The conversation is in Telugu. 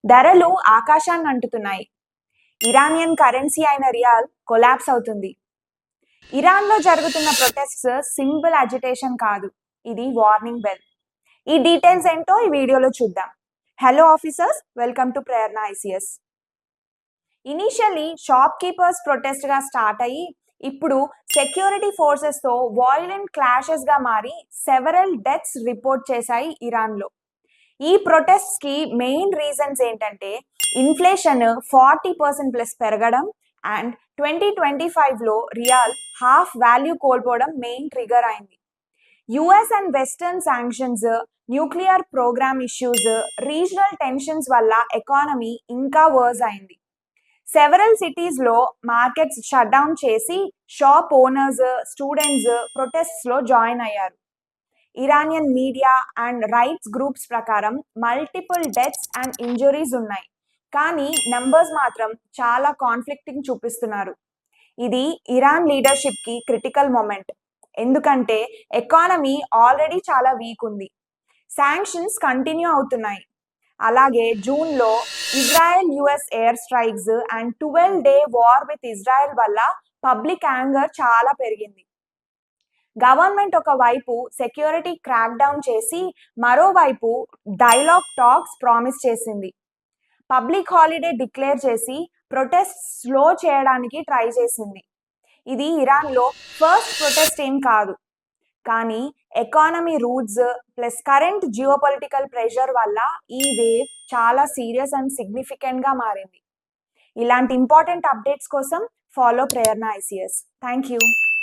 ధరలు ఆకాశాన్ని అంటుతున్నాయి. ఇరానియన్ కరెన్సీ అయిన రియాల్ కొలాప్స్ అవుతుంది. ఇరాన్లో జరుగుతున్న ప్రొటెస్ట్స్ సింపుల్ అజిటేషన్ కాదు, ఇది వార్నింగ్ బెల్. ఈ డీటెయిల్స్ ఏంటో ఈ వీడియోలో చూద్దాం. Hello officers, welcome to Prerana ICS. Initially shopkeepers ప్రొటెస్ట్గా స్టార్ట్ అయ్యి ఇప్పుడు సెక్యూరిటీ ఫోర్సెస్తో వాయిలెంట్ క్లాషెస్గా మారి సెవెరల్ డెత్స్ రిపోర్ట్ చేశాయి ఇరాన్లో. ఈ ప్రొటెస్ట్స్కి మెయిన్ రీజన్స్ ఏంటంటే ఇన్ఫ్లేషన్ 40% ప్లస్ పెరగడం అండ్ 2025లో రియాల్ హాఫ్ వాల్యూ కోల్పోవడం మెయిన్ ట్రిగర్ అయింది. US and western sanctions, nuclear program issues, regional tensions వల్ల ఎకానమీ ఇంకా వర్స్ అయింది. సెవెరల్ సిటీస్లో మార్కెట్స్ షట్ డౌన్ చేసి షాప్ ఓనర్స్, స్టూడెంట్స్ ప్రొటెస్ట్స్లో జాయిన్ అయ్యారు. Iranian media and rights groups ప్రకారం మల్టిపుల్ డెత్స్ అండ్ ఇంజరీస్ ఉన్నాయి, కానీ నంబర్స్ మాత్రం చాలా కాన్ఫ్లిక్టింగ్ చూపిస్తున్నారు. ఇది ఇరాన్ లీడర్షిప్కి క్రిటికల్ మొమెంట్, ఎందుకంటే ఎకానమీ ఆల్రెడీ చాలా వీక్ ఉంది. శాంక్షన్స్ కంటిన్యూ అవుతున్నాయి. అలాగే జూన్లో Israel US air strikes and 12-day war with Israel వల్ల పబ్లిక్ యాంగర్ చాలా పెరిగింది. గవర్నమెంట్ ఒకవైపు సెక్యూరిటీ క్రాక్ డౌన్ చేసి మరోవైపు డైలాగ్ టాక్స్ ప్రామిస్ చేసింది. పబ్లిక్ హాలిడే డిక్లేర్ చేసి ప్రొటెస్ట్ స్లో చేయడానికి ట్రై చేసింది. ఇది ఇరాన్లో ఫస్ట్ ప్రొటెస్ట్ ఏం కాదు, కానీ economy roots plus current geopolitical pressure వల్ల ఈ వేవ్ చాలా సీరియస్ అండ్ సిగ్నిఫికెంట్గా మారింది. ఇలాంటి ఇంపార్టెంట్ అప్డేట్స్ కోసం follow Prerana ICS. Thank you.